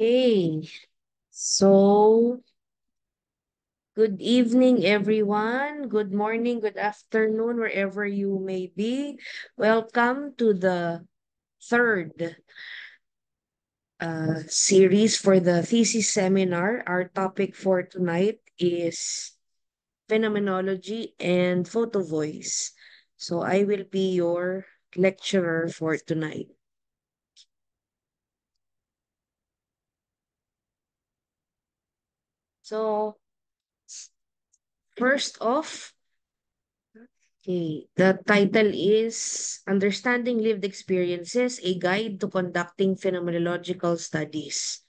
Hey, so good evening, everyone. Good morning, good afternoon, wherever you may be. Welcome to the third series for the thesis seminar. Our topic for tonight is phenomenology and photo voice. So I will be your lecturer for tonight. So first off, okay, the title is Understanding Lived Experiences, a Guide to Conducting Phenomenological Studies.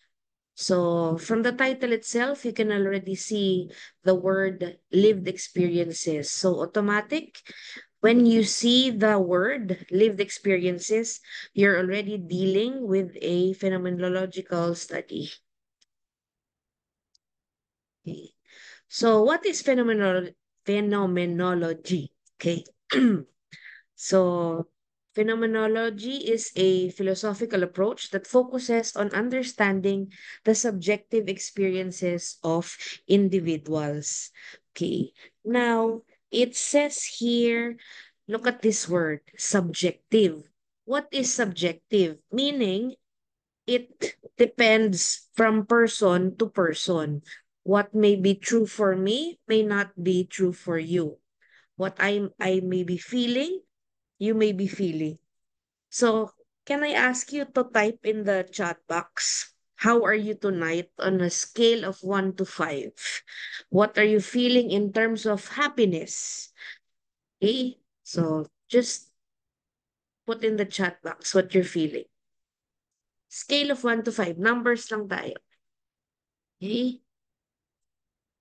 So, from the title itself, you can already see the word lived experiences. So, automatic, when you see the word lived experiences, you're already dealing with a phenomenological study. Okay. So, what is phenomenology? Okay. So, phenomenology is a philosophical approach that focuses on understanding the subjective experiences of individuals. Okay. Now, it says here, look at this word, subjective. What is subjective? Meaning, it depends from person to person. What may be true for me may not be true for you. What I may be feeling, you may be feeling. So, can I ask you to type in the chat box? How are you tonight on a scale of 1 to 5? What are you feeling in terms of happiness? Okay? So, just put in the chat box what you're feeling. Scale of 1 to 5. Numbers lang tayo. Okay?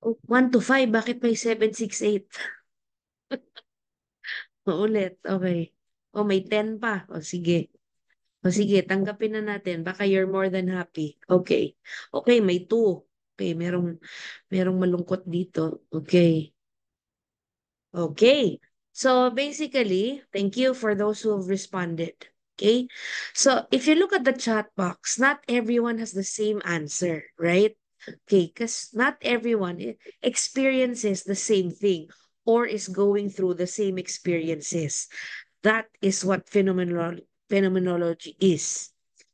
Oh, 1 to 5. Bakit may 7, 6, 8? Uulit. Okay. Oh, may 10 pa. O, sige. O sige, tanggapin na natin. Baka you're more than happy. Okay. Okay, may two. Okay, merong malungkot dito. Okay. Okay. So basically, thank you for those who have responded. Okay. So if you look at the chat box, not everyone has the same answer, right? Okay, because not everyone experiences the same thing or is going through the same experiences. That is what phenomenology is.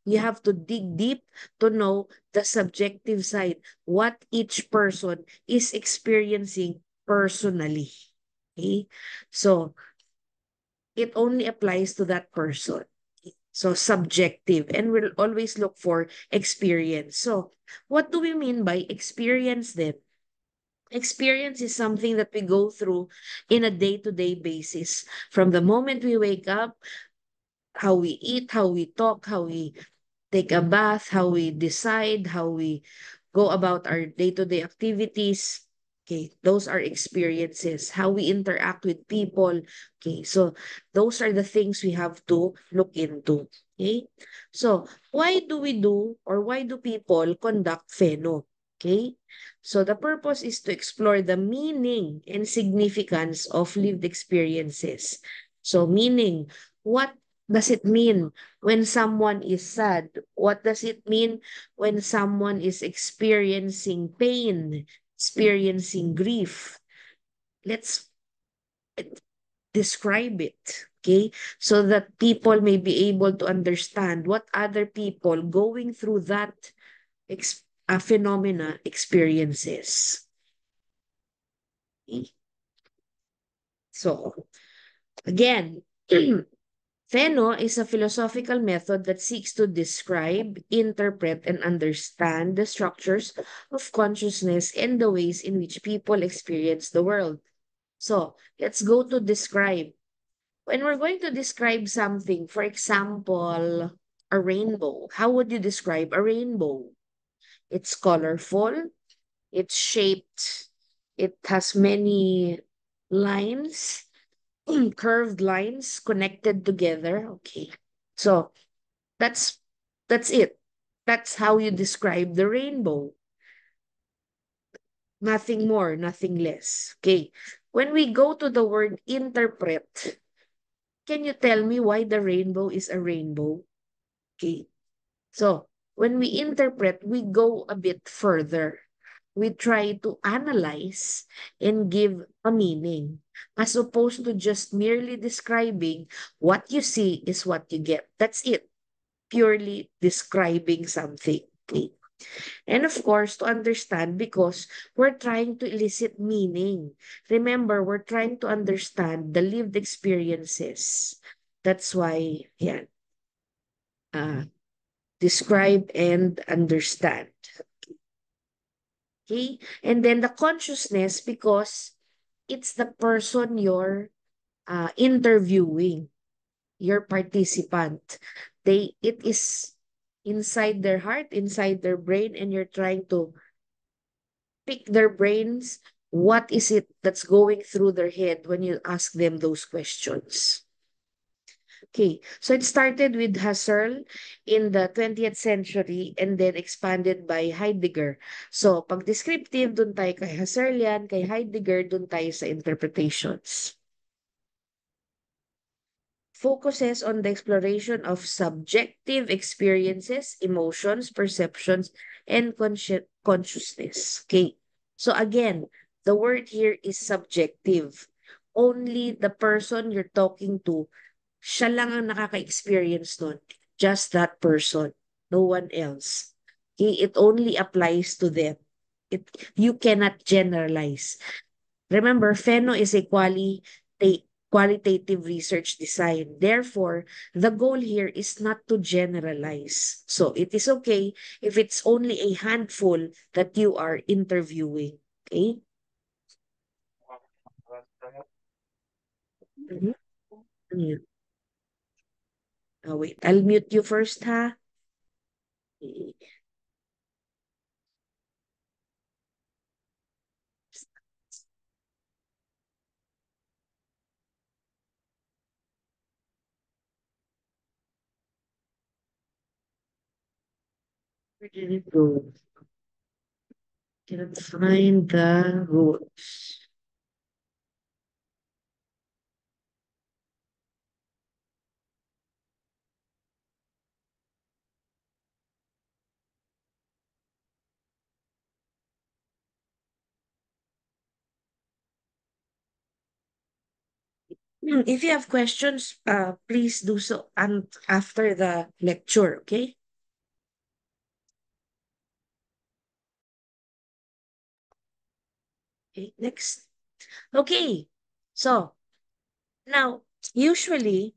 You have to dig deep to know the subjective side, what each person is experiencing personally. Okay? So it only applies to that person. So subjective, and we'll always look for experience. So what do we mean by experience then? Experience is something that we go through in a day-to-day basis. From the moment we wake up, how we eat, how we talk, how we take a bath, how we decide, how we go about our day-to-day activities. Okay, those are experiences, how we interact with people. Okay, so those are the things we have to look into. Okay, so why do we do or why do people conduct pheno? Okay, so the purpose is to explore the meaning and significance of lived experiences. So, meaning, what does it mean when someone is sad? What does it mean when someone is experiencing pain, experiencing grief? Let's describe it, okay? So that people may be able to understand what other people going through that phenomena experiences. Okay? So, again, Pheno is a philosophical method that seeks to describe, interpret, and understand the structures of consciousness and the ways in which people experience the world. So, let's go to describe. When we're going to describe something, for example, a rainbow, how would you describe a rainbow? It's colorful, it's shaped, it has many lines, curved lines connected together. Okay. So that's that's it. That's how you describe the rainbow. Nothing more, nothing less. Okay. When we go to the word interpret, can you tell me why the rainbow is a rainbow? Okay. So when we interpret, we go a bit further. We try to analyze and give a meaning, as opposed to just merely describing what you see is what you get. That's it. Purely describing something. Okay. And of course, to understand, because we're trying to elicit meaning. Remember, we're trying to understand the lived experiences. That's why, yeah, uh, describe and understand. Okay? And then the consciousness, because it's the person you're interviewing, your participant. It is inside their heart, inside their brain, and you're trying to pick their brains. What is it that's going through their head when you ask them those questions? Okay, so it started with Husserl in the 20th century and then expanded by Heidegger. So, pag descriptive, dun tayo kay Husserlian, kay Heidegger, dun tayo sa interpretations. Focuses on the exploration of subjective experiences, emotions, perceptions, and consciousness. Okay. So again, the word here is subjective. Only the person you're talking to, siya lang ang nakaka-experience nun. Just that person. No one else. Okay? It only applies to them. You cannot generalize. Remember, Feno is a qualitative research design. Therefore, the goal here is not to generalize. So it is okay if it's only a handful that you are interviewing. Okay? Mhm. Yeah. Wait, I'll mute you first, ha? Okay. Where did it go? Cannot find the rules. If you have questions, please do so and after the lecture, okay? Okay, next. Okay, so now, usually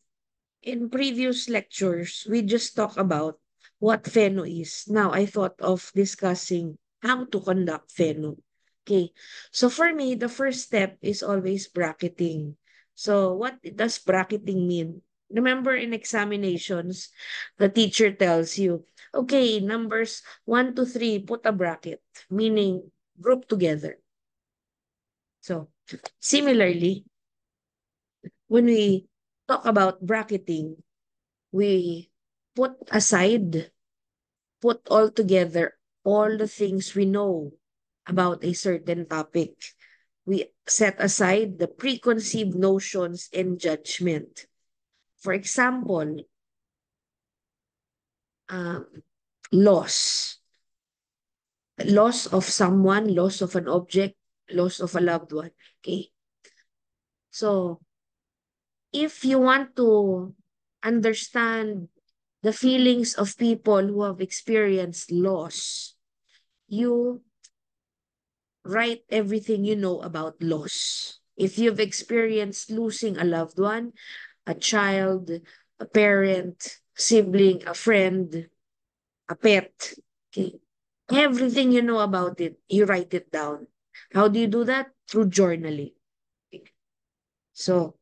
in previous lectures, we just talk about what Feno is. Now, I thought of discussing how to conduct Feno. Okay, so for me, the first step is always bracketing. So, what does bracketing mean? Remember in examinations, the teacher tells you, okay, numbers 1 to 3, put a bracket, meaning group together. So, similarly, when we talk about bracketing, we put aside, put all together all the things we know about a certain topic. We set aside the preconceived notions and judgment. For example, um, loss. Loss of someone, loss of an object, loss of a loved one. Okay. So, if you want to understand the feelings of people who have experienced loss, you write everything you know about loss. If you've experienced losing a loved one, a child, a parent, sibling, a friend, a pet, okay, everything you know about it, you write it down. How do you do that? Through journaling. So,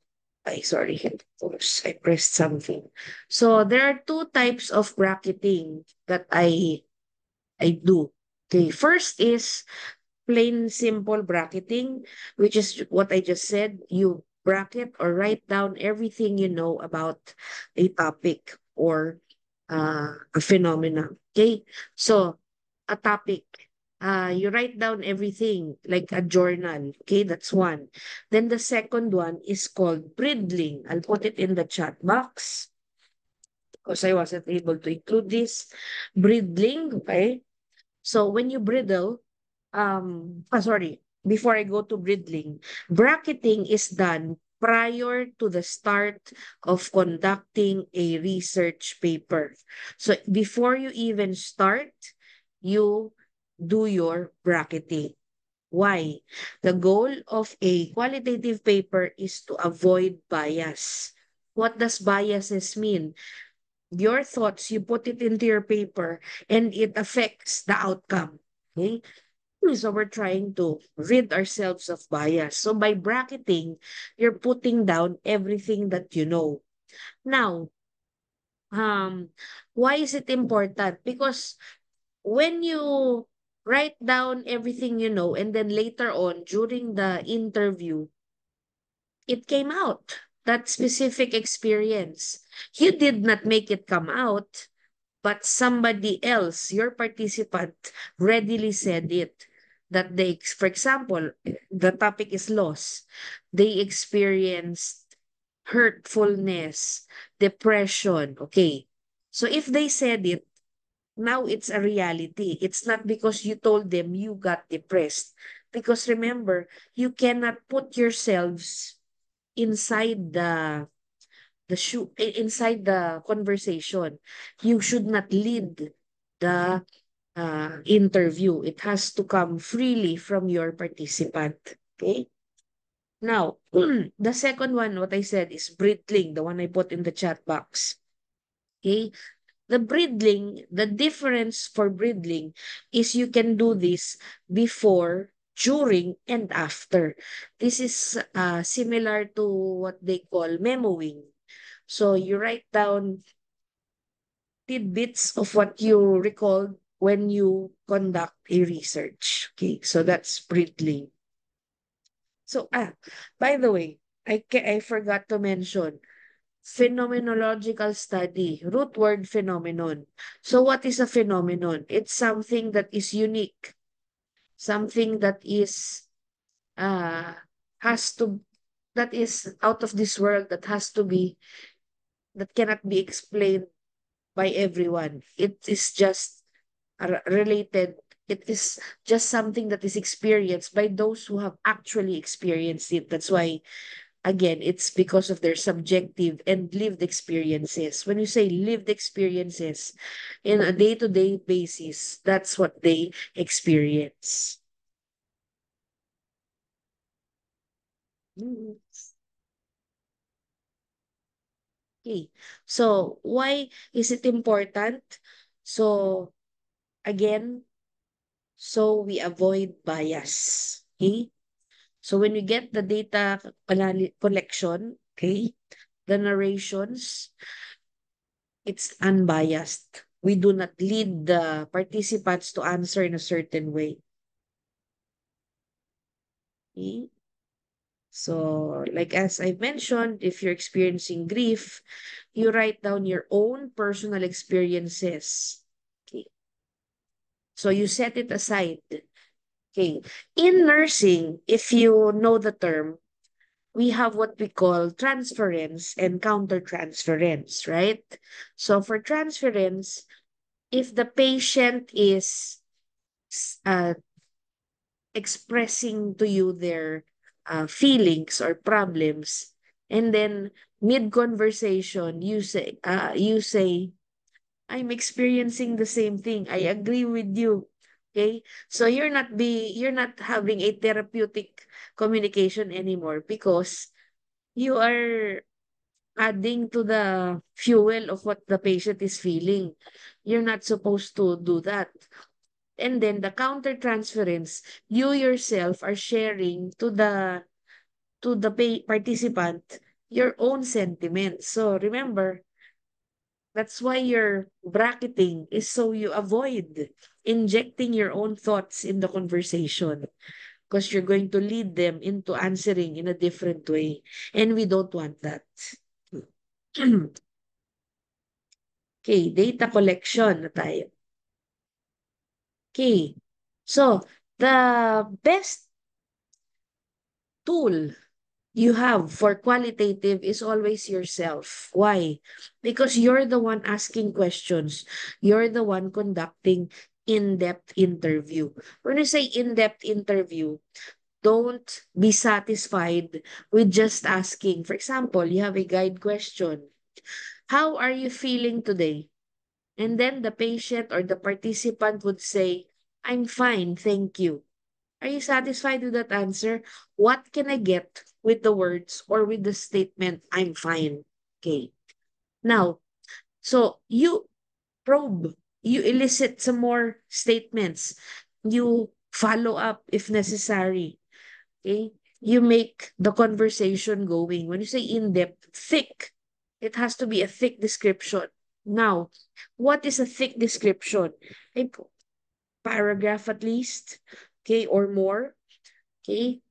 sorry, of course, I pressed something. So there are two types of bracketing that I do. Okay, first is plain simple bracketing, which is what I just said. You bracket or write down everything you know about a topic or a phenomena. Okay, so a topic. You write down everything like a journal. Okay, that's one. Then the second one is called bridling. I'll put it in the chat box. because I wasn't able to include this. Bridling, okay? So when you bridle, sorry, before I go to bridling, bracketing is done prior to the start of conducting a research paper. So before you even start, you do your bracketing. Why? The goal of a qualitative paper is to avoid bias. What does biases mean? Your thoughts, you put it into your paper and it affects the outcome. Okay? So we're trying to rid ourselves of bias. So by bracketing, you're putting down everything that you know. Now, why is it important? Because when you write down everything you know, and then later on during the interview, it came out, that specific experience. You did not make it come out, but somebody else, your participant, readily said it. That they, for example, the topic is loss. They experienced hurtfulness, depression. Okay. So if they said it, now it's a reality. It's not because you told them you got depressed. Because remember, you cannot put yourselves inside inside the conversation. You should not lead the interview. It has to come freely from your participant. Okay. Now, the second one, what I said is breathing, the one I put in the chat box. Okay. The breathing, the difference for breathing is you can do this before, during, and after. This is similar to what they call memoing. So you write down tidbits of what you recalled when you conduct a research. Okay, so that's breathing. So, by the way, I forgot to mention phenomenological study, root word phenomenon. So what is a phenomenon? It's something that is unique, something that is uh has to that is out of this world, that cannot be explained by everyone. It is just related. It is just something that is experienced by those who have actually experienced it. That's why, again, it's because of their subjective and lived experiences. When you say lived experiences in a day-to-day basis, that's what they experience. Mm. Okay. So, why is it important? So, again, so we avoid bias. Okay. So when we get the data collection, okay, the narrations, it's unbiased. We do not lead the participants to answer in a certain way. Okay? So, like as I mentioned, if you're experiencing grief, you write down your own personal experiences. Okay. So you set it aside. Okay. In nursing, if you know the term, we have what we call transference and countertransference, right? So for transference, if the patient is uh, expressing to you their feelings or problems, and then mid conversation you say, I'm experiencing the same thing. I agree with you. Okay? So you're not having a therapeutic communication anymore because you are adding to the fuel of what the patient is feeling. You're not supposed to do that. And then the counter transference, you yourself are sharing to the participant your own sentiments. So remember, that's why your bracketing is so you avoid injecting your own thoughts in the conversation because you're going to lead them into answering in a different way. And we don't want that. Okay, data collection na tayo. Okay. So, the best tool you have for qualitative is always yourself. Why? Because you're the one asking questions. You're the one conducting in-depth interview. When you say in-depth interview, don't be satisfied with just asking. For example, you have a guide question. How are you feeling today? And then the patient or the participant would say, I'm fine, thank you. Are you satisfied with that answer? What can I get with the words or with the statement, I'm fine? Okay. Now, so you probe, you elicit some more statements, you follow up if necessary. Okay. You make the conversation going. When you say in depth, thick, it has to be a thick description. Now, what is a thick description? A paragraph at least, okay, or more. Okay.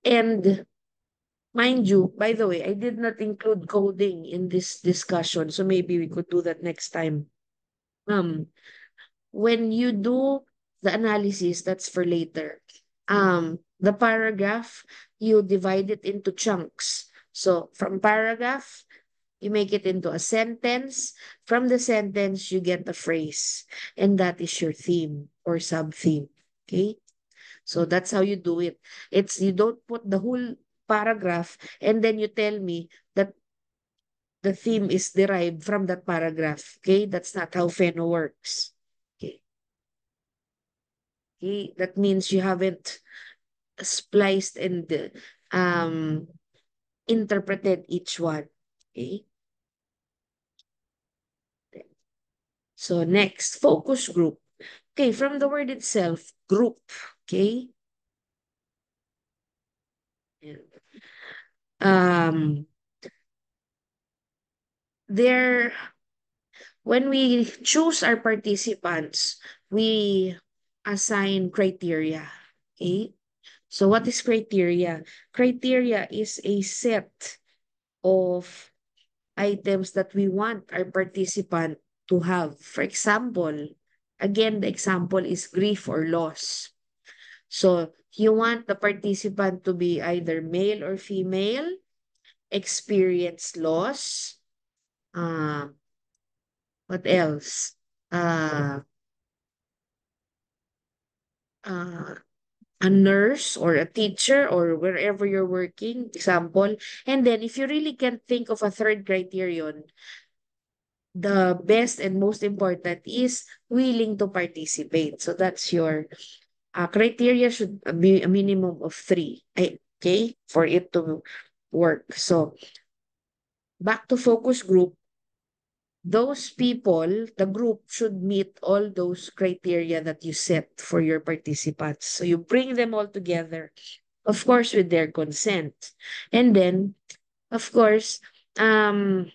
And mind you, by the way, I did not include coding in this discussion, so maybe we could do that next time. Um, when you do the analysis, that's for later. The paragraph, you divide it into chunks. So from paragraph, you make it into a sentence. From the sentence, you get the phrase, and that is your theme or sub-theme. Okay? So that's how you do it. It's you don't put the whole paragraph and then you tell me that the theme is derived from that paragraph. Okay? That's not how Feno works. Okay. Okay. That means you haven't spliced and um interpreted each one. Okay. So next, focus group. Okay, from the word itself, group. Okay. Um, there when we choose our participants, we assign criteria. Okay. So what is criteria? Criteria is a set of items that we want our participant to have. For example, again, the example is grief or loss. So you want the participant to be either male or female, experience loss, uh, what else? Uh, uh, a nurse or a teacher or wherever you're working, example. And then if you really can't think of a third criterion, the best and most important is willing to participate. So that's your criteria should be a minimum of three. Okay, for it to work. So back to focus group, those people, the group should meet all those criteria that you set for your participants. So you bring them all together, of course, with their consent. And then, of course, um,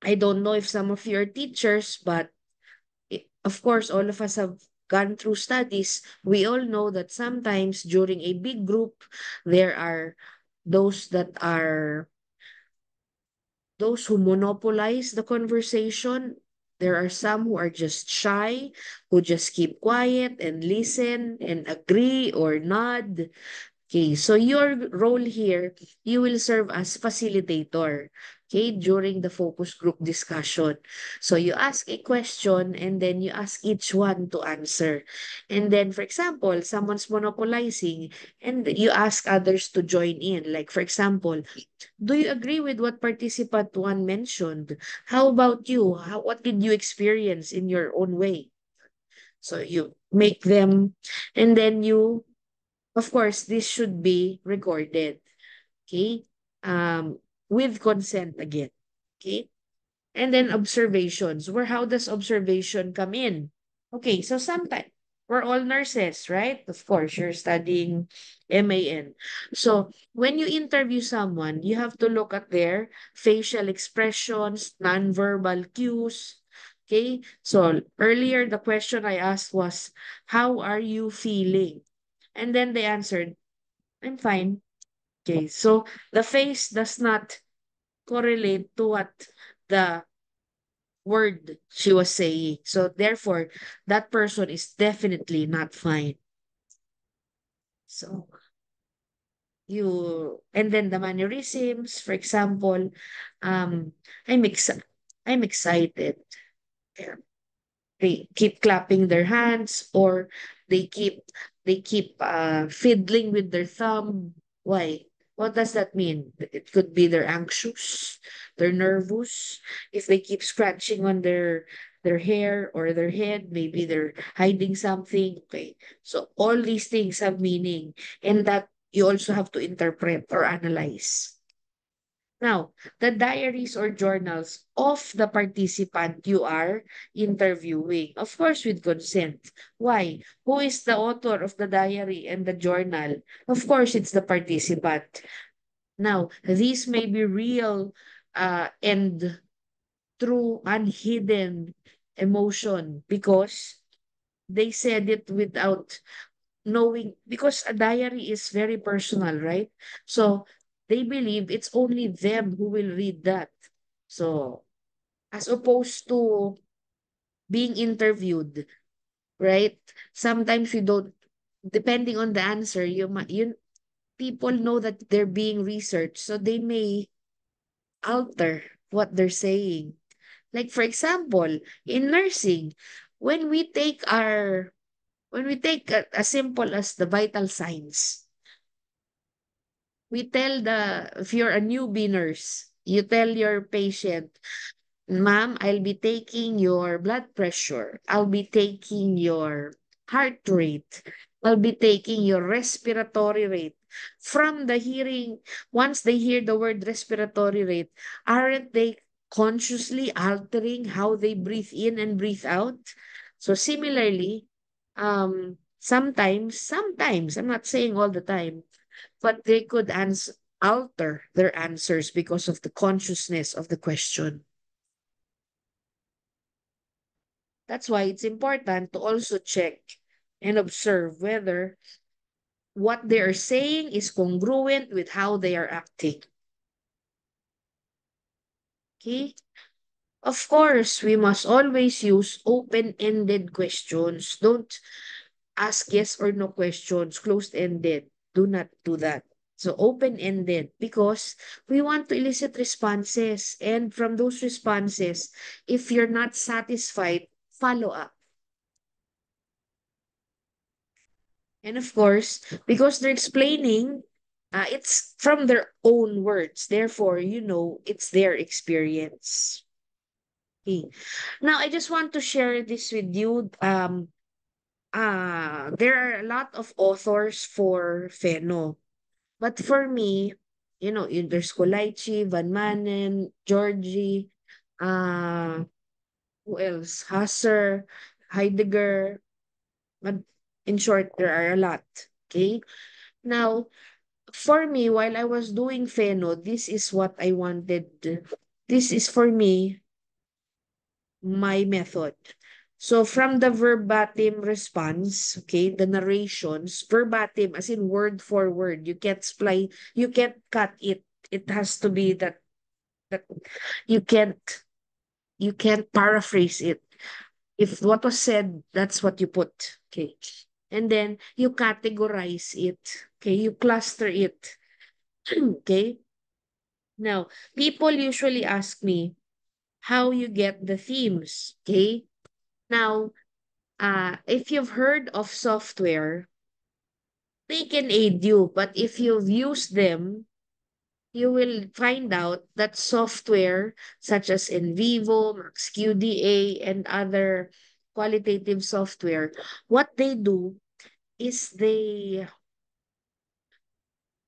I don't know if some of you are teachers, but of course, all of us have gone through studies. We all know that sometimes during a big group, there are those that are those who monopolize the conversation. There are some who are just shy, who just keep quiet and listen and agree or nod. Okay, so your role here, you will serve as facilitator, okay, during the focus group discussion. So you ask a question and then you ask each one to answer. And then, for example, someone's monopolizing and you ask others to join in. Like, for example, do you agree with what participant one mentioned? How about you? What did you experience in your own way? So you make them, and then you of course, this should be recorded, okay? With consent again, okay? And then observations. How does observation come in? Okay, so sometimes we're all nurses, right? Of course, you're studying MAN. So when you interview someone, you have to look at their facial expressions, nonverbal cues. Okay, so earlier the question I asked was, how are you feeling? And then they answered, I'm fine. Okay, so the face does not correlate to what the word she was saying. So therefore, that person is definitely not fine. So And then the mannerisms, for example, um, I'm ex I'm excited. Yeah. They keep clapping their hands, or they keep fiddling with their thumb. Why? What does that mean? It could be they're anxious, they're nervous. If they keep scratching on their hair or their head, maybe they're hiding something. Okay. So all these things have meaning, and that you also have to interpret or analyze. Now, the diaries or journals of the participant you are interviewing, of course, with consent. Why? Who is the author of the diary and the journal? Of course, it's the participant. Now, these may be real and true unhidden emotion because they said it without knowing, because a diary is very personal, right? So they believe it's only them who will read that. So as opposed to being interviewed, right? Sometimes you don't, depending on the answer, you people know that they're being researched, so they may alter what they're saying. Like for example, in nursing, when we take our when we take as simple as the vital signs, we tell if you're a newbie nurse, you tell your patient, ma'am, I'll be taking your blood pressure. I'll be taking your heart rate. I'll be taking your respiratory rate. From the hearing, once they hear the word respiratory rate, aren't they consciously altering how they breathe in and breathe out? So similarly, sometimes, I'm not saying all the time, but they could alter their answers because of the consciousness of the question. That's why it's important to also check and observe whether what they are saying is congruent with how they are acting. Okay? Of course, we must always use open-ended questions. Don't ask yes or no questions, closed-ended. Do not do that. So open-ended, because we want to elicit responses. And from those responses, if you're not satisfied, follow up. And of course, because they're explaining, it's from their own words. Therefore, it's their experience. Okay. Now, I just want to share this with you. There are a lot of authors for Feno. But for me, there's Kolaichi, Van Manen, Georgie, uh, who else? Husser, Heidegger. But in short, there are a lot. Okay. Now, for me, while I was doing Feno, this is what I wanted. This is for me, my method. So from the verbatim response, okay, the narrations, verbatim as in word for word. You can't cut it. It has to be that you can't you can't paraphrase it. If what was said, that's what you put. Okay. And then you categorize it. Okay, you cluster it. Okay. Now, people usually ask me how you get the themes. Okay. Now, if you've heard of software, they can aid you. But if you've used them, you will find out that software such as NVivo, MaxQDA, and other qualitative software, what they do is they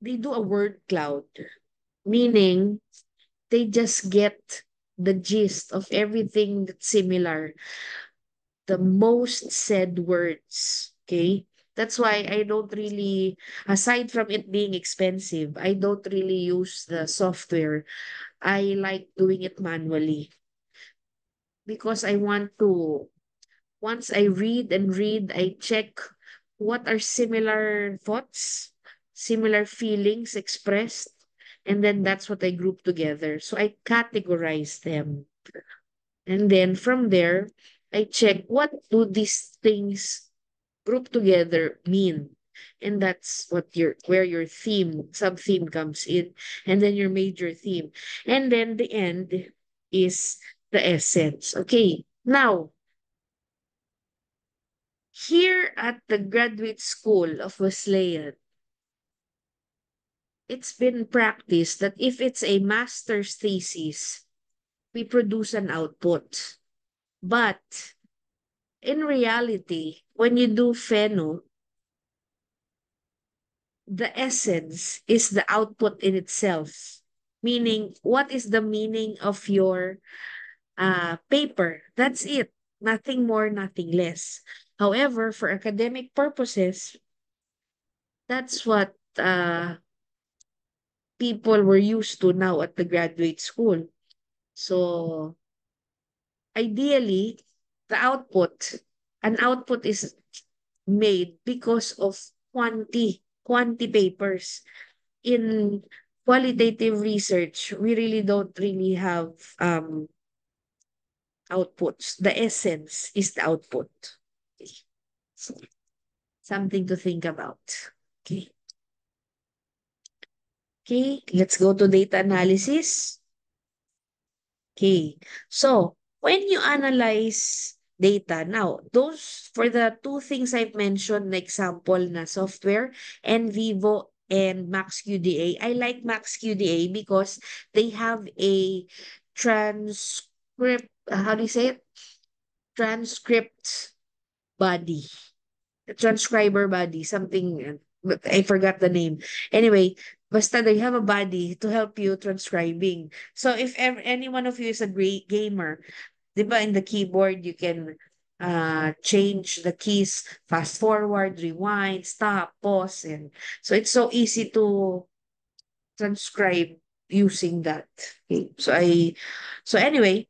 do a word cloud, meaning they just get the gist of everything that's similar, the most said words. Okay. That's why I don't really, aside from it being expensive, I don't really use the software. I like doing it manually because I want to, once I read and read, I check what are similar thoughts, similar feelings expressed, and then that's what I group together. So I categorize them. And then from there, I check what do these things grouped together mean. And that's where your sub-theme comes in, and then your major theme. And then the end is the essence. Okay. Now, here at the Graduate School of Wesleyan, it's been practiced that if it's a master's thesis, we produce an output. But in reality, when you do Pheno, the essence is the output in itself. Meaning, what is the meaning of your paper? That's it. Nothing more, nothing less. However, for academic purposes, that's what people were used to now at the graduate school. So, ideally, the an output is made because of quantity papers. In qualitative research, we really don't really have outputs. The essence is the output. Okay. So, something to think about. Okay. Okay, let's go to data analysis. Okay. So, when you analyze data, now, those, for the two things I've mentioned, na example na software, NVivo and MaxQDA, I like MaxQDA because they have a transcript, how do you say it? Transcript body, a transcriber body, something, but I forgot the name. Anyway, basta they have a body to help you transcribing. So if ever any one of you is a great gamer, di ba in the keyboard you can change the keys, fast forward, rewind, stop, pause, and so it's so easy to transcribe using that. Okay. So anyway,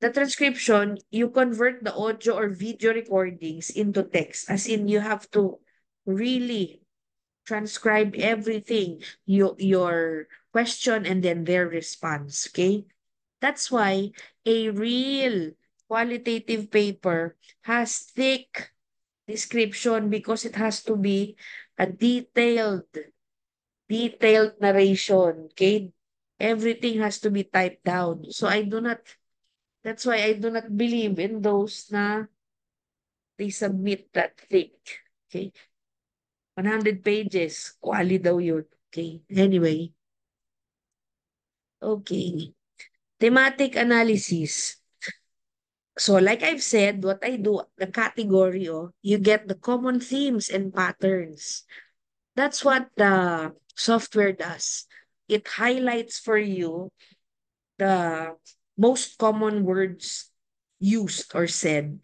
the transcription, you convert the audio or video recordings into text, as in you have to really transcribe everything, your question and then their response. Okay. That's why a real qualitative paper has thick description, because it has to be a detailed narration. Okay. Everything has to be typed down. So that's why I do not believe in those na they submit that thick. Okay. 100 pages. Quali daw yun. Okay. Anyway. Okay. Thematic analysis. So like I've said, what I do, the category, oh, you get the common themes and patterns. That's what the software does. It highlights for you the most common words used or said.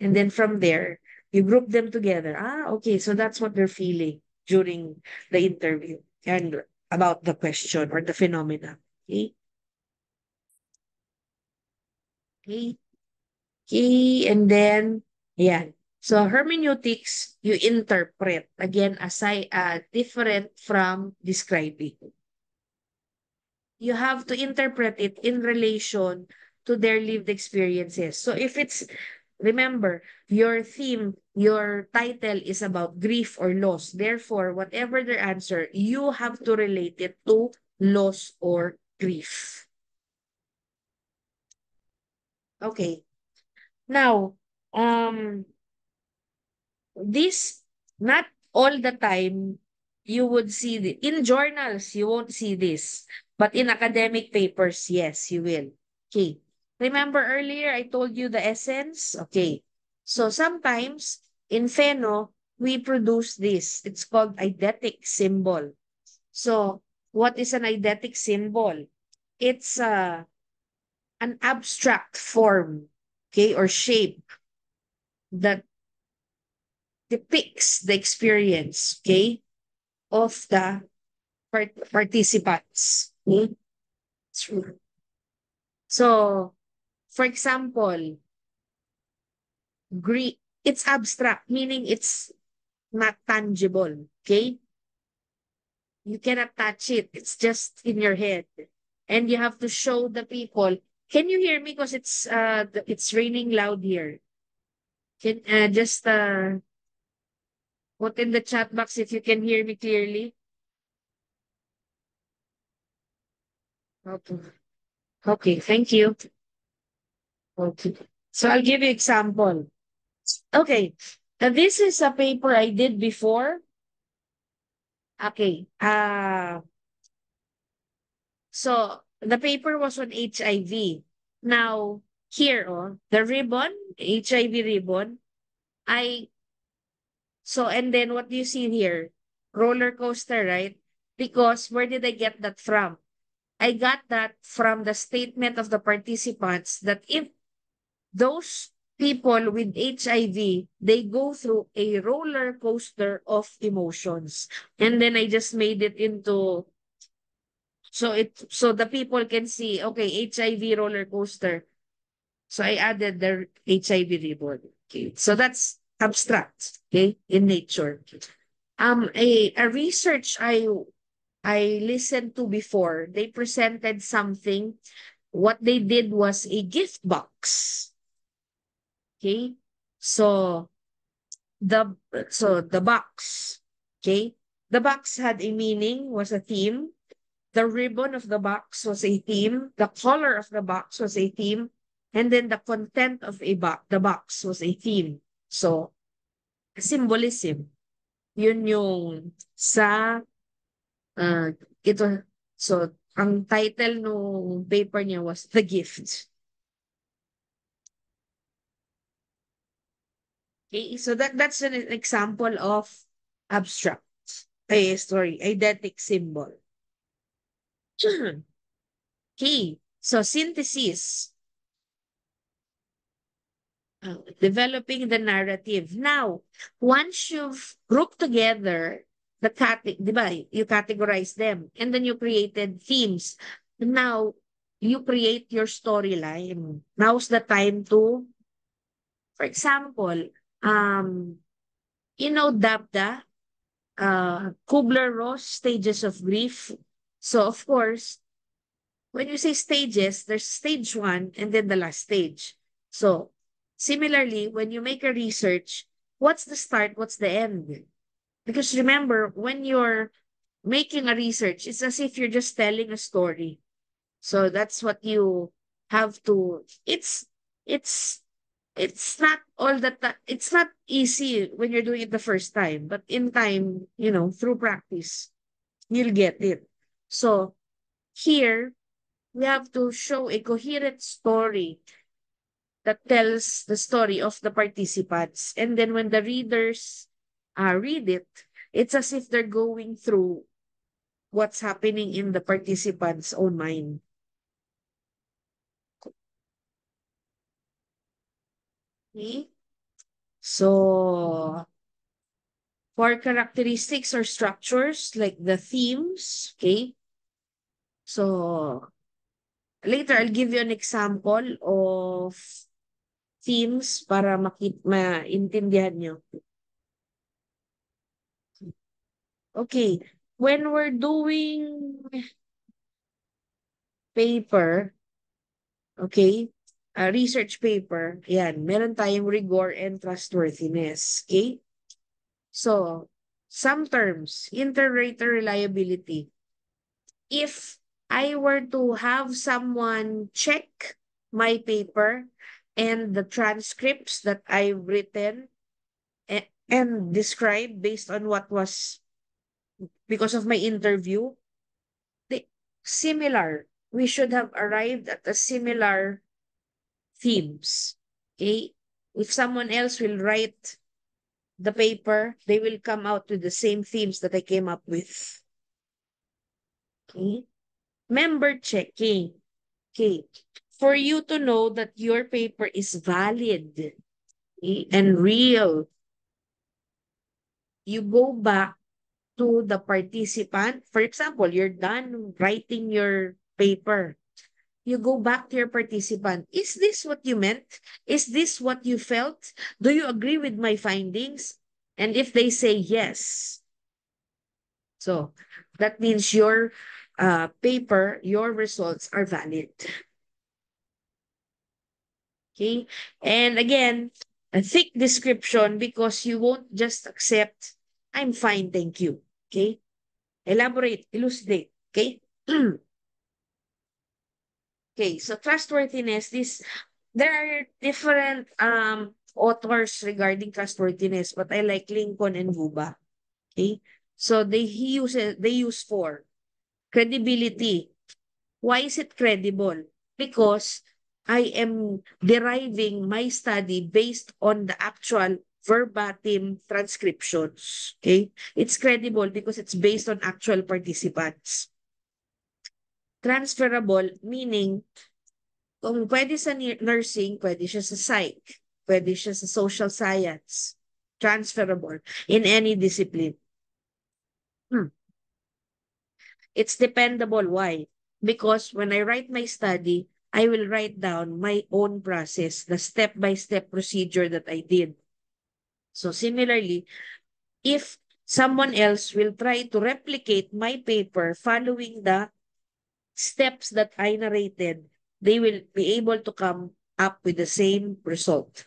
And then from there, you group them together. Ah, okay. So that's what they're feeling during the interview and about the question or the phenomena. Okay. Okay. Okay. And then, yeah. So hermeneutics, you interpret again aside different from describing. You have to interpret it in relation to their lived experiences. So if it's, remember, your theme, your title is about grief or loss. Therefore, whatever their answer, you have to relate it to loss or grief. Okay. Now, this, not all the time you would see in journals, you won't see this. But in academic papers, yes, you will. Okay. Remember earlier I told you the essence? Okay. So sometimes in Pheno, we produce this. It's called eidetic symbol. So what is an eidetic symbol? It's an abstract form, okay, or shape that depicts the experience, okay, of the participants. Okay? So, for example, it's abstract, meaning it's not tangible. Okay? You cannot touch it. It's just in your head. And you have to show the people. Can you hear me? Because it's raining loud here. Can just Put in the chat box if you can hear me clearly. Okay. Okay, thank you. Okay. So I'll give you example. Okay. This is a paper I did before. Okay. So the paper was on HIV. Now, here, the ribbon, HIV ribbon, I, so, and then what do you see here? Roller coaster, right? Because where did I get that from? I got that from the statement of the participants that if those people with HIV, they go through a roller coaster of emotions. And then I just made it into, so the people can see, okay, HIV roller coaster. So I added the HIV ribbon. Okay. So that's abstract, okay, in nature. A research I listened to before, they presented something. What they did was a gift box. Okay. So the the box, okay, the box had a meaning, was a theme. The ribbon of the box was a theme. The color of the box was a theme. And then the content of the box was a theme. So, symbolism. Yun yung sa, uh, ito, so, ang title no paper niya was The Gift. Okay, so that's an example of abstract. Sorry, eidetic symbol. Okay, so synthesis. Developing the narrative. Now, once you've grouped together the di ba, you categorize them and then you created themes. Now, you create your storyline. Now's the time to, for example, um, Dabda, Kubler-Ross, Stages of Grief. So, of course, when you say stages, there's stage one and then the last stage. So, similarly, when you make a research, what's the start, what's the end? Because remember, when you're making a research, it's as if you're just telling a story. So that's what you have to, it's, it's not all the time, it's not easy when you're doing it the first time, but in time, through practice, you'll get it. So here, we have to show a coherent story that tells the story of the participants. And then when the readers read it, it's as if they're going through what's happening in the participants' own mind. Okay? So, for characteristics or structures like the themes, okay? So, later I'll give you an example of themes para maintindihan nyo. Okay, when we're doing paper, okay, a research paper, yan, meron tayong rigor and trustworthiness, okay? So, some terms, inter-rater reliability. If I were to have someone check my paper and the transcripts that I've written and describe based on what was because of my interview, the similar. We should have arrived at a similar themes. Okay? If someone else will write the paper, they will come out with the same themes that I came up with. Okay? Member checking. Okay. For you to know that your paper is valid, okay, and real, you go back to the participant. For example, you're done writing your paper. You go back to your participant. Is this what you meant? Is this what you felt? Do you agree with my findings? And if they say yes, so that means your paper, your results are valid. Okay. And again, a thick description because you won't just accept I'm fine, thank you. Okay? Elaborate, elucidate. Okay? Okay, so trustworthiness, there are different authors regarding trustworthiness, but I like Lincoln and Guba. Okay? So they use four. Credibility. Why is it credible? Because I am deriving my study based on the actual verbatim transcriptions. Okay? It's credible because it's based on actual participants. Transferable, meaning kung pwede sa nursing, pwede siya sa psych, pwede siya sa social science. Transferable in any discipline. Hmm. It's dependable. Why? Because when I write my study, I will write down my own process, the step-by-step procedure that I did. So similarly, if someone else will try to replicate my paper following the steps that I narrated, they will be able to come up with the same result.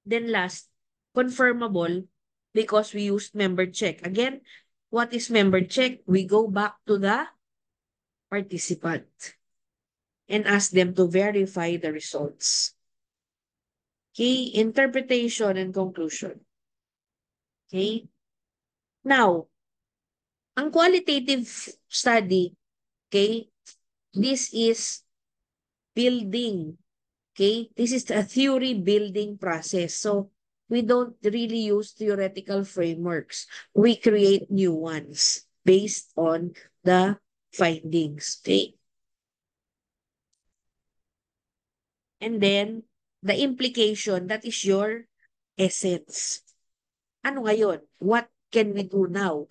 Then last, confirmable because we used member check. Again, what is member check? We go back to the participant and ask them to verify the results. Okay, interpretation and conclusion. Okay, now, ang qualitative study, okay, this is building. Okay, this is a theory building process. So, we don't really use theoretical frameworks. We create new ones based on the findings. Okay, and then the implication, that is your essence. Ano ngayon? What can we do now?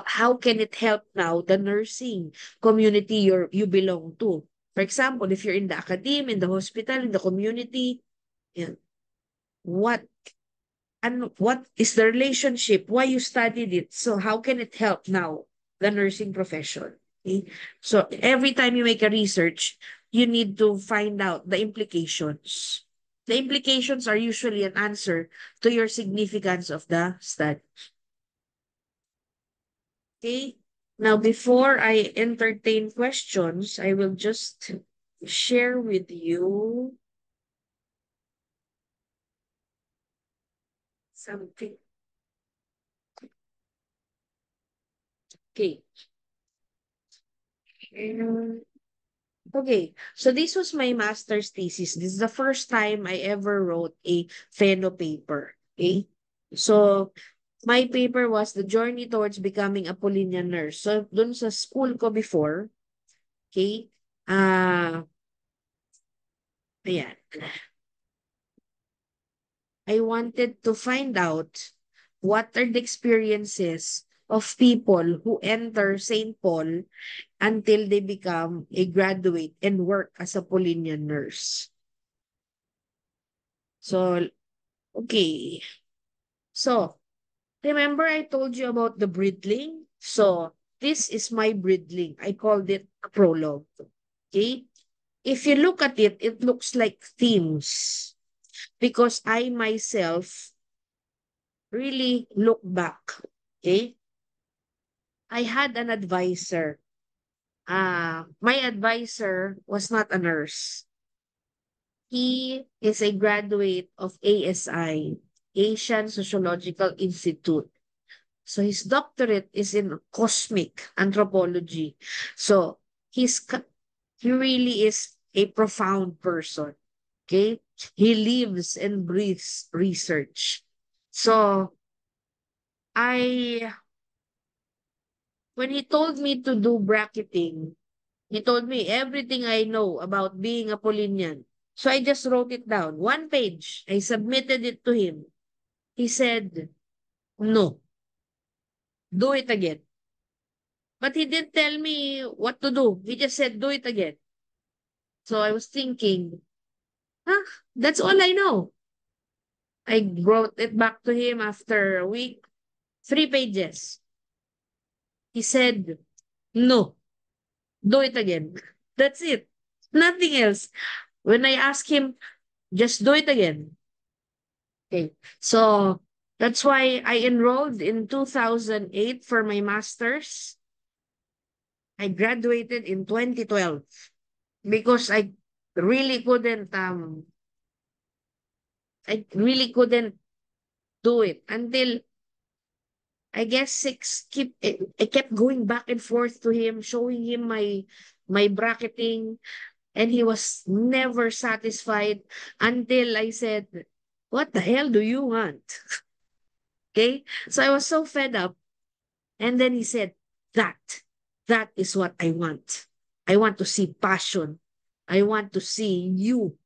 How can it help now the nursing community you belong to? For example, if you're in the academy, in the hospital, in the community, yeah, what what is the relationship? Why you studied it? So how can it help now the nursing profession? Okay? So every time you make a research, you need to find out the implications. The implications are usually an answer to your significance of the study. Okay. Now, before I entertain questions, I will just share with you something. Okay. Um, Okay, so this was my master's thesis. This is the first time I ever wrote a fellow paper. Okay, so my paper was the journey towards becoming a Polinian nurse. So dun sa school ko before, okay, ayan, I wanted to find out what are the experiences of people who enter St. Paul until they become a graduate and work as a Polinian nurse. So, okay. So, remember I told you about the breedling? So, this is my breedling. I called it a prologue. Okay? If you look at it, it looks like themes because I myself really look back. Okay? I had an advisor. My advisor was not a nurse. He is a graduate of ASI, Asian Sociological Institute. So his doctorate is in cosmic anthropology. So he really is a profound person. Okay? He lives and breathes research. So I when he told me to do bracketing, he told me everything I know about being a Polinian. So I just wrote it down. One page. I submitted it to him. He said, no, do it again. But he didn't tell me what to do. He just said, do it again. So I was thinking, huh, that's all I know. I wrote it back to him after a week, 3 pages. He said, no, do it again. That's it. Nothing else. When I asked him, just do it again. Okay. So that's why I enrolled in 2008 for my master's. I graduated in 2012 because really couldn't I really couldn't do it until I guess I kept going back and forth to him, showing him my bracketing, and he was never satisfied until I said, "What the hell do you want?" Okay? So I was so fed up. And then he said, That, that is what I want. I want to see passion. I want to see you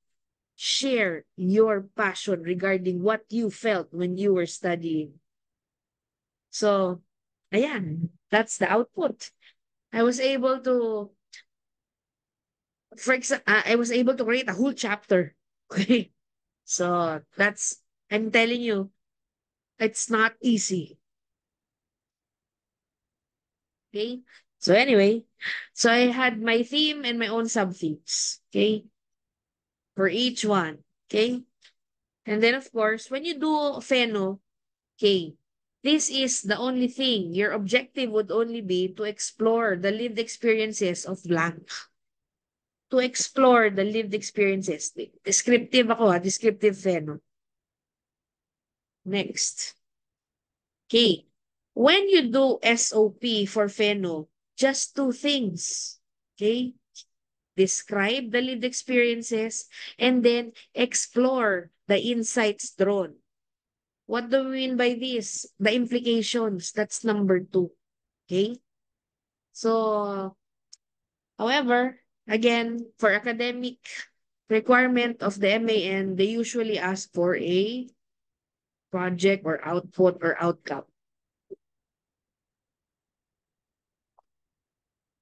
share your passion regarding what you felt when you were studying. So, ayan, that's the output. I was able to, I was able to create a whole chapter. Okay. So I'm telling you, it's not easy. Okay. So anyway, so I had my theme and my own sub themes. Okay. For each one. Okay. And then of course, when you do Feno, okay, this is the only thing. Your objective would only be to explore the lived experiences of blank. To explore the lived experiences. Descriptive ako ha, descriptive Feno. Next. Okay. When you do SOP for Feno, just two things. Okay. Describe the lived experiences and then explore the insights drawn. What do we mean by this? The implications. That's number two. Okay. So, however, again, for academic requirement of the MAN, they usually ask for a project or output or outcome.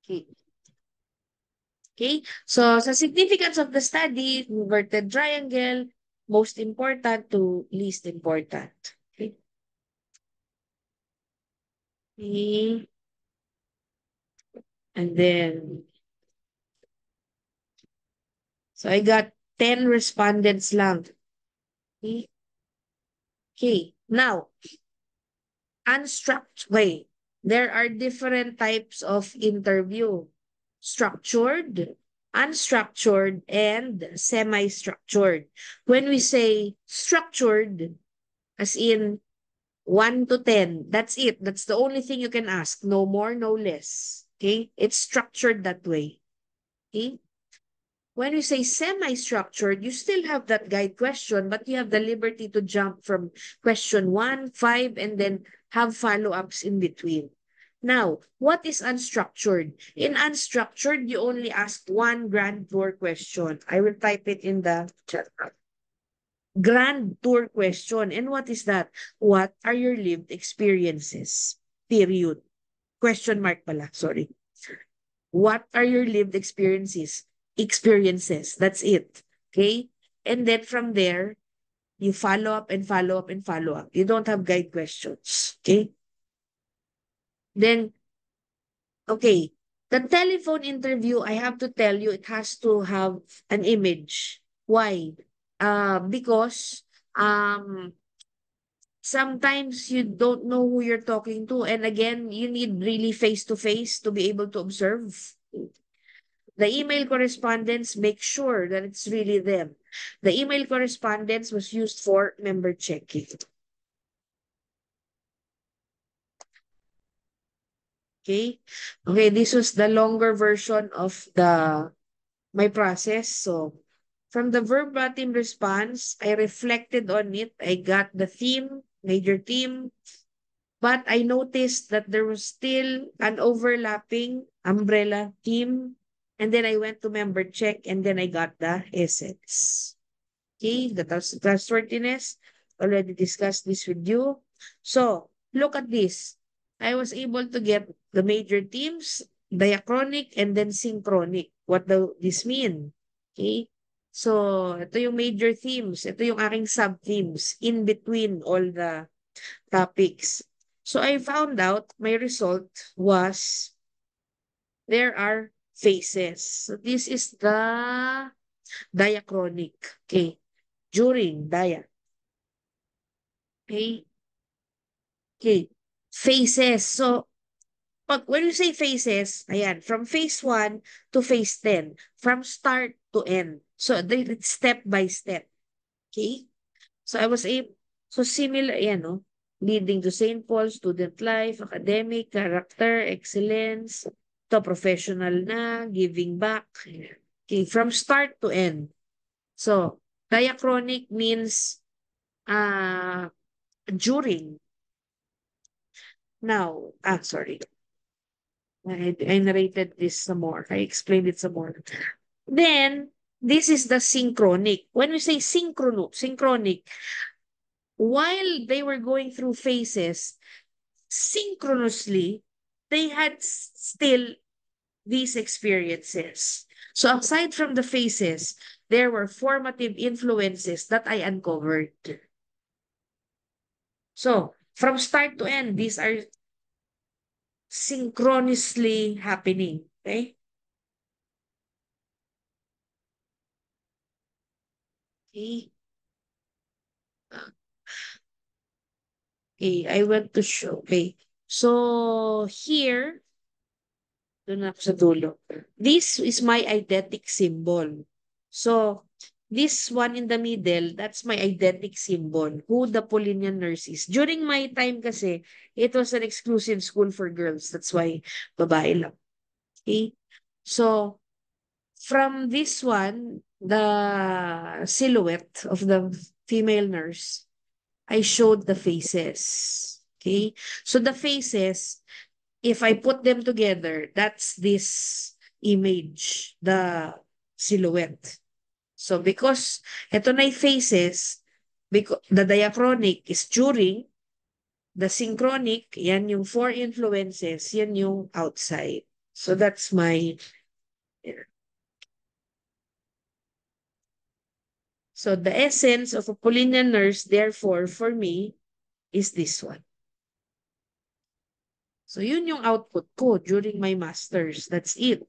Okay. Okay. So, sa significance of the study, inverted triangle, most important to least important. Okay. Okay. And then, so I got 10 respondents lang. Okay. Okay. Now, unstructured way. There are different types of interview. Structured, unstructured, and semi-structured. When we say structured, as in 1 to 10, that's it. That's the only thing you can ask. No more, no less. Okay? It's structured that way. Okay? When you say semi-structured, you still have that guide question, but you have the liberty to jump from question 1, 5, and then have follow-ups in between. Now, what is unstructured? In unstructured, you only ask one grand tour question. I will type it in the chat. Grand tour question. And what is that? What are your lived experiences? Period. Question mark pala, sorry. What are your lived experiences? Experiences. That's it. Okay? And then from there, you follow up and follow up and follow up. You don't have guide questions. Okay? Then, okay. The telephone interview, I have to tell you, it has to have an image. Why? Because sometimes you don't know who you're talking to. And again, you need really face to face to be able to observe. The email correspondence, make sure that it's really them. The email correspondence was used for member checking. Okay. Okay, this was the longer version of my process. So from the verbatim response, I reflected on it. I got the theme, major theme, but I noticed that there was still an overlapping umbrella theme. And then I went to member check and then I got the essence. Okay, the trustworthiness. Already discussed this with you. So, look at this. I was able to get the major themes, diachronic, and then synchronic. What do this mean? Okay? So, ito yung major themes. Ito yung aking sub-themes in between all the topics. So, I found out my result was there are phases. So, this is the diachronic. Okay? During dia. Okay? Okay. Phases. So, when you say phases, ayan, from phase 1 to phase 10, from start to end. So, it's step by step. Okay? So, I was able, so similar, ayan, no? Leading to St. Paul, student life, academic, character, excellence, to professional na, giving back. Okay, from start to end. So, diachronic means uh, during. Now, sorry. I narrated this some more. I explained it some more. Then, this is the synchronic. When we say synchronic, while they were going through phases, synchronously, they had still these experiences. So aside from the phases, there were formative influences that I uncovered. So from start to end, these are synchronously happening. Okay? Okay. Okay, I want to show. Okay. So here, doon ako sa dulo. This is my eidetic symbol. So, this one in the middle, that's my eidetic symbol, who the Paulinian nurse is. During my time kasi, it was an exclusive school for girls. That's why, babae lang. Okay? So, from this one, the silhouette of the female nurse, I showed the faces. Okay? So, the faces, if I put them together, that's this image, the silhouette. So because ito na yung faces, because the diachronic is during, the synchronic, yan yung four influences, yan yung outside. So that's my, so the essence of a Apollinian nurse, therefore, for me, is this one. So yun yung output ko during my master's. That's it.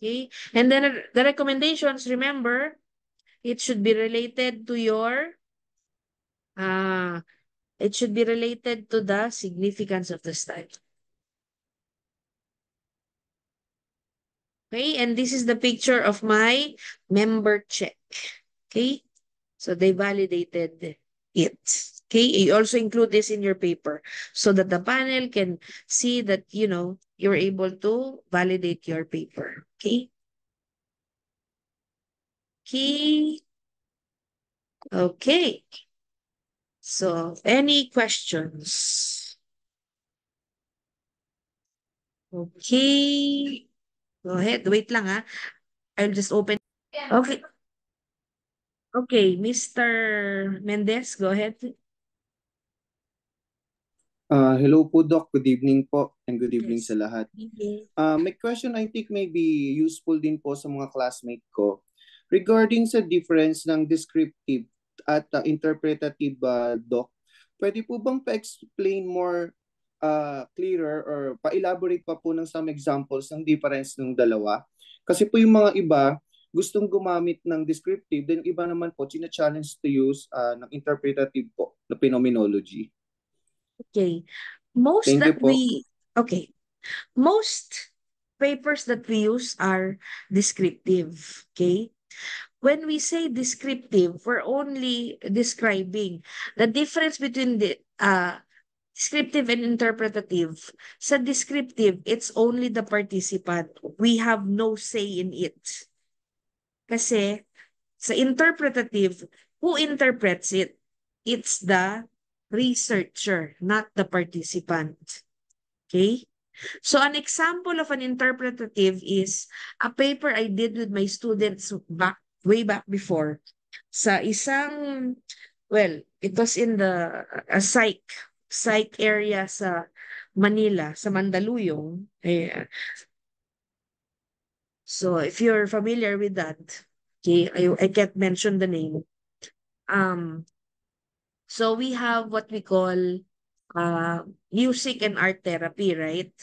Okay? And then the recommendations, remember, it should be related to your, uh, it should be related to the significance of the style. Okay? And this is the picture of my member check. Okay? So they validated it. Okay? You also include this in your paper so that the panel can see that, you're able to validate your paper. Okay? Okay. Okay. So, any questions? Okay. Go ahead. Wait lang ha. I'll just open. Okay. Okay, Mr. Mendez, go ahead. Hello po, Doc. Good evening po and good evening Yes. sa lahat. Okay. My question I think may be useful din po sa mga classmate ko. Regarding sa difference ng descriptive at interpretative, Doc, pwede po bang pa-explain more clearer or pa-elaborate pa po ng some examples ng difference ng dalawa? Kasi po yung mga iba, gustong gumamit ng descriptive, then iba naman po, china-challenge to use ng interpretative po, na phenomenology. Okay. Most Thank you that po. okay. Most papers that we use are descriptive. Okay. When we say descriptive, we're only describing the difference between the descriptive and interpretative. Sa descriptive, it's only the participant. We have no say in it. Kasi sa interpretative, who interprets it? It's the researcher, not the participant. Okay? So an example of an interpretative is a paper I did with my students way back before sa isang, well, it was in the psych area sa Manila, sa Mandaluyong. So if you're familiar with that, okay, I can't mention the name. So we have what we call music and art therapy, right?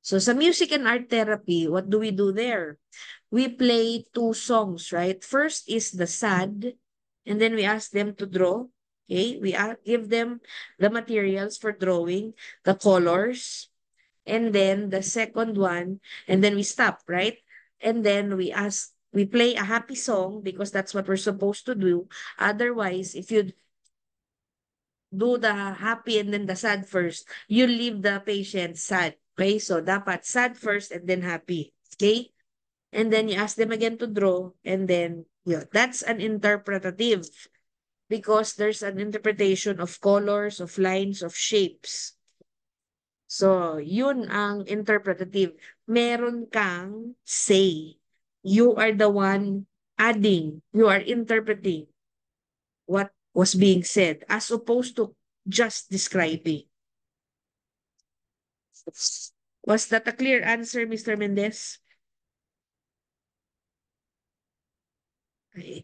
So sa music and art therapy, what do we do there? We play two songs, right? First is the sad, and then we ask them to draw. Okay, we give them the materials for drawing, the colors, and then the second one, and then we stop, right? And then we play a happy song because that's what we're supposed to do. Otherwise, if you do the happy and then the sad first, you leave the patient sad. Okay, so dapat sad first and then happy. Okay, and then you ask them again to draw, and then yeah, that's an interpretative because there's an interpretation of colors, of lines, of shapes. So, yun ang interpretative. Meron kang say. You are the one adding. You are interpreting what was being said as opposed to just describing. Was that a clear answer, Mr. Mendez? Okay.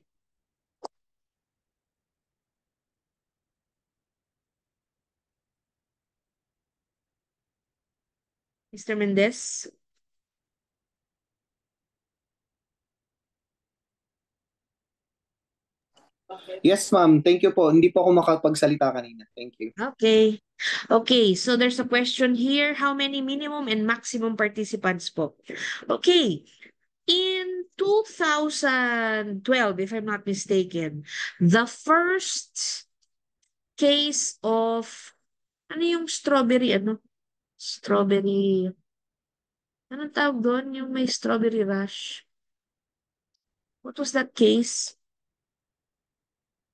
Mr. Mendez? Yes, ma'am. Thank you po. Hindi po ako makapagsalita kanina. Thank you. Okay. Okay, so there's a question here. How many minimum and maximum participants po? Okay. In 2012, if I'm not mistaken, the first case of, ano yung strawberry, Strawberry, anong tawag doon? Yung may strawberry rush. What was that case?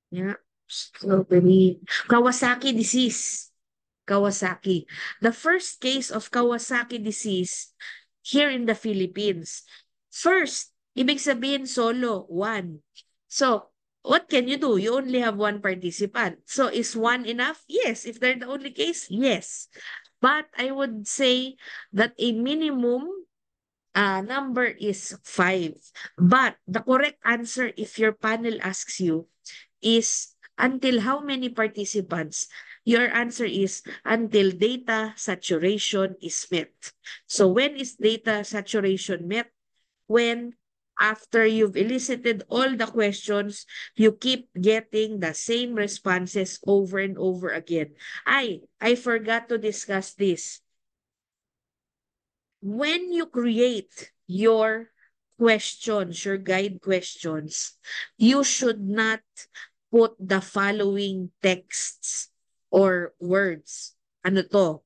Yeah, strawberry. Kawasaki disease. Kawasaki. The first case of Kawasaki disease here in the Philippines. First, ibig sabihin solo, one. So, what can you do? You only have one participant. So, is one enough? Yes. If they're the only case, yes. But I would say that a minimum number is five. But the correct answer, if your panel asks you, is until how many participants? Your answer is until data saturation is met. So when is data saturation met? When after you've elicited all the questions, you keep getting the same responses over and over again. I forgot to discuss this. When you create your questions, your guide questions, you should not put the following texts or words. Ano to?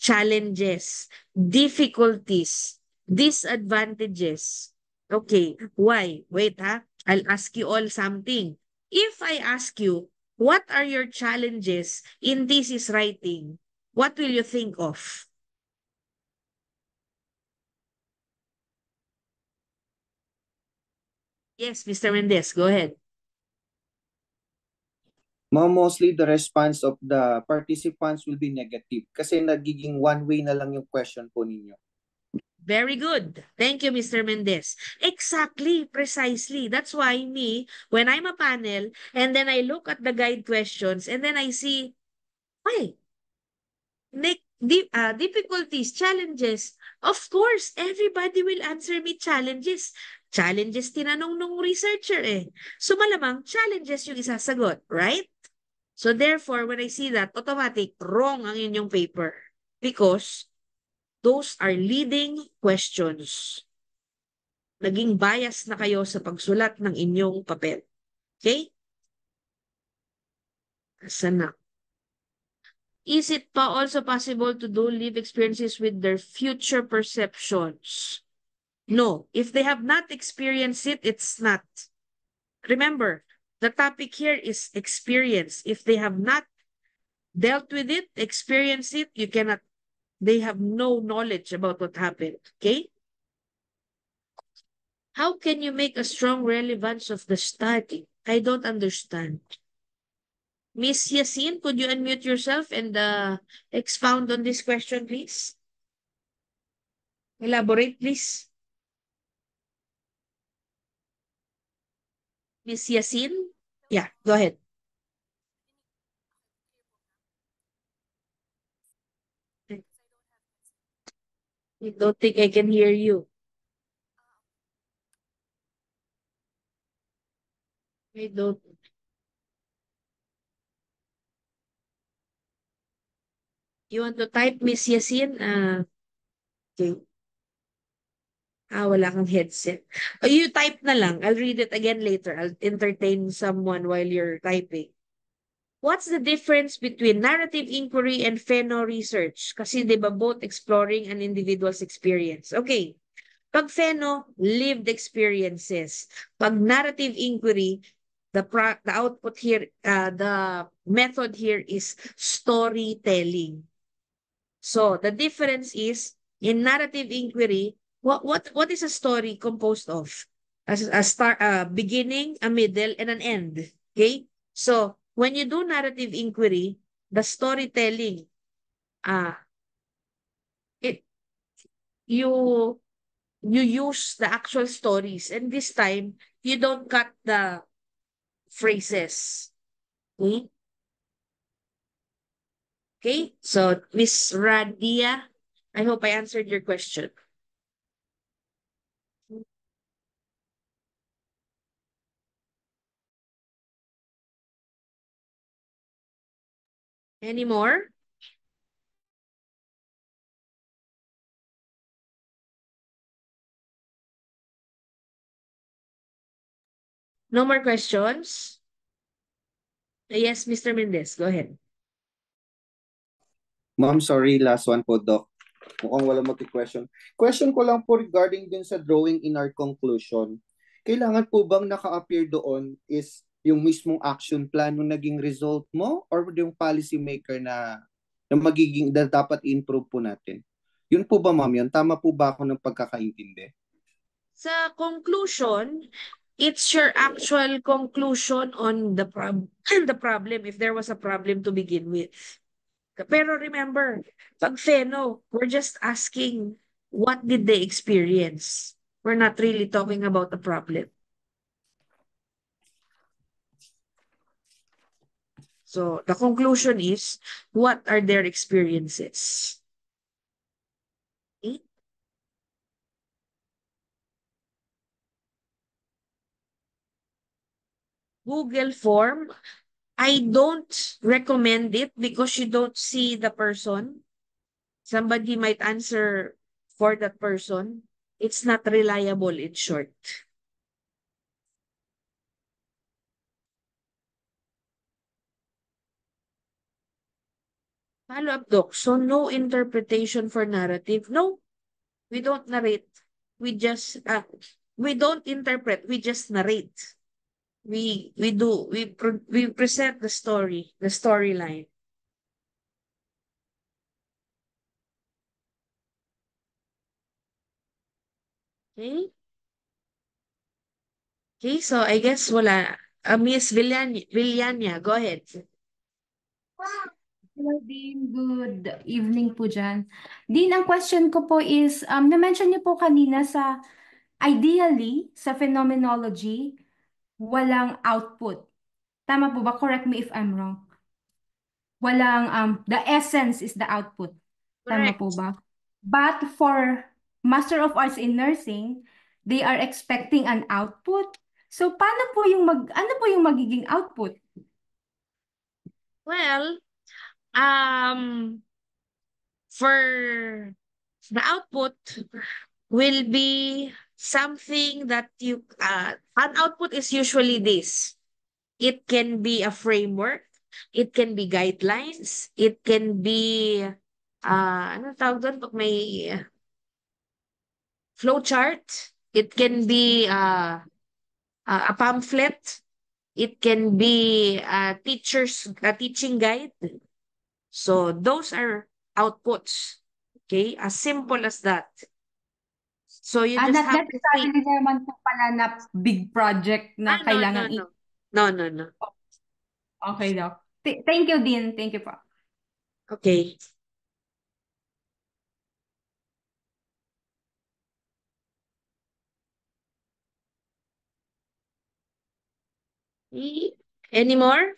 Challenges, difficulties, disadvantages. Okay, why? Wait ha, I'll ask you all something. If I ask you, what are your challenges in thesis writing? What will you think of? Yes, Mr. Mendez, go ahead. Ma'am, mostly the response of the participants will be negative kasi nagiging one way na lang yung question po ninyo. Very good. Thank you, Mr. Mendez. Exactly, precisely. That's why me, when I'm a panel, and then I look at the guide questions, and then I see, ay, difficulties, challenges. Of course, everybody will answer me challenges. Challenges tinanong nung researcher eh. So malamang challenges yung isasagot, right? So therefore, when I see that, automatic, wrong ang inyong paper. Because those are leading questions. Naging bias na kayo sa pagsulat ng inyong papel. Okay? Asan na? Is it pa also possible to do live experiences with their future perceptions? No. If they have not experienced it, it's not. Remember, the topic here is experience. If they have not dealt with it, experienced it, you cannot, they have no knowledge about what happened. Okay? How can you make a strong relevance of the study? I don't understand. Miss Yasin, could you unmute yourself and expound on this question, please? Elaborate, please. Miss Yasin? Yeah, go ahead. I don't think I can hear you. I don't. You want to type, Miss Yasin? Okay. Wala kang headset. You type na lang. I'll read it again later. I'll entertain someone while you're typing. What's the difference between narrative inquiry and Pheno research? Kasi di ba both exploring an individual's experience. Okay. Pag Pheno, lived experiences. Pag narrative inquiry, the output here, the method here is storytelling. So the difference is in narrative inquiry, what is a story composed of? A start, a beginning, a middle, and an end. Okay? So when you do narrative inquiry, the storytelling, uh, it you you use the actual stories, and this time you don't cut the phrases. Okay? Okay? So Miss Radia, I hope I answered your question. Any more? No more questions? Yes, Mr. Mendez, go ahead. Ma'am, sorry, last one po, Doc. Mukhang wala mag-question. Question ko lang po regarding din sa drawing in our conclusion. Kailangan po bang naka-appear doon is yung mismong action plan nung naging result mo or yung policy maker na magiging na dapat improve po natin? Yun po ba, ma'am, yun? Tama po ba ako ng pagkakaintindi? Sa conclusion, it's your actual conclusion on the the problem, if there was a problem to begin with. Pero remember, pag Feno, we're just asking what did they experience. We're not really talking about the problem. So the conclusion is, what are their experiences? Okay? Google form, I don't recommend it because you don't see the person. Somebody might answer for that person. It's not reliable, in short. Follow-up, Doc. So no interpretation for narrative? No, we don't narrate. We just, we don't interpret. We just narrate. We present the story, the storyline. Okay? Okay, so I guess wala. Miss Villania, go ahead. Hello, Dean. Good evening po dyan. Dean, ang question ko po is, na-mention niyo po kanina sa ideally, sa phenomenology, walang output. Tama po ba? Correct me if I'm wrong. Walang, the essence is the output. Tama Correct. po ba? But for Master of Arts in Nursing, they are expecting an output. So, paano po ano po yung magiging output? Well, for the output will be something that an output is usually this. It can be a framework, it can be guidelines, it can be, ano tawag doon pag may flow chart, it can be a pamphlet, it can be a teaching guide. So those are outputs. Okay, as simple as that. So you just Not have to think. necessarily naman po pala na big project na No, no, kailangan no. No, no, no. Okay, Doc. Thank you, Dean. Thank you po. Okay. Any more?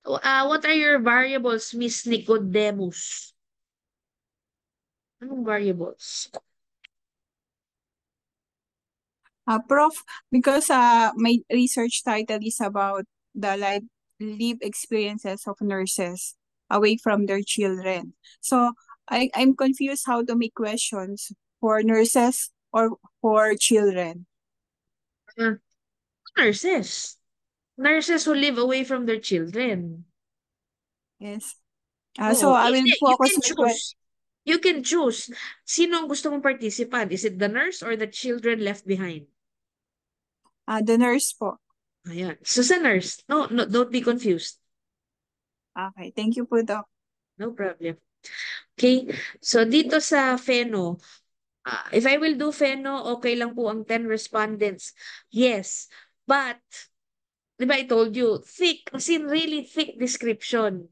What are your variables, Miss Nicodemus? Anong variables? Prof, because my research title is about the life live experiences of nurses away from their children. So I'm confused how to make questions for nurses or for children. Uh, nurses. Nurses who live away from their children. Yes. Oo, So I will hindi, you focus can my choose. You can choose. Sino ang gusto mong participant? Is it the nurse or the children left behind? the nurse po. Ayan. So sa nurse, no, no, don't be confused. Okay, thank you po, Doc. No problem. Okay? So dito sa Feno, if I will do Feno, okay lang po ang 10 respondents. Yes. But, di ba I told you, thick, as in really thick description.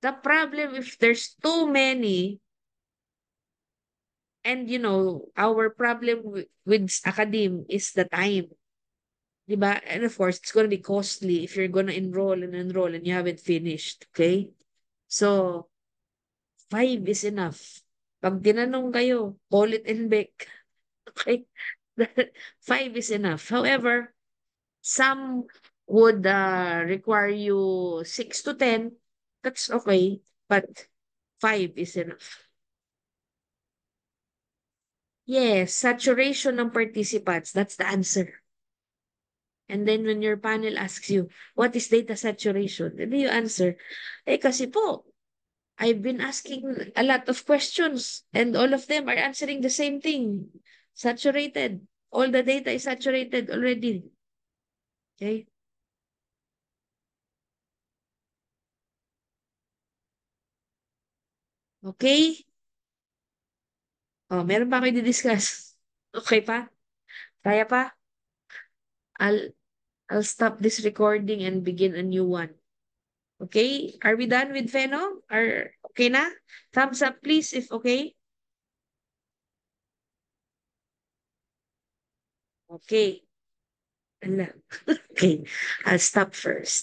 The problem if there's too many, and our problem with academe is the time. Diba? And of course, it's gonna be costly if you're gonna enroll and you haven't finished. Okay? So, 5 is enough. Pag tinanong kayo, call it and bake. Okay? 5 is enough. However, some would require you 6 to 10. That's okay. But 5 is enough. Yes, saturation ng participants. That's the answer. And then when your panel asks you, what is data saturation? Then you answer, kasi po, I've been asking a lot of questions and all of them are answering the same thing. Saturated. All the data is saturated already. Okay? Okay? Oh, meron pa kayo di-discuss? Okay pa? Kaya pa? I'll I'll stop this recording and begin a new one. Okay? Are we done with Feno? Okay na? Thumbs up please if okay. Okay. Ala. Okay. I'll stop first.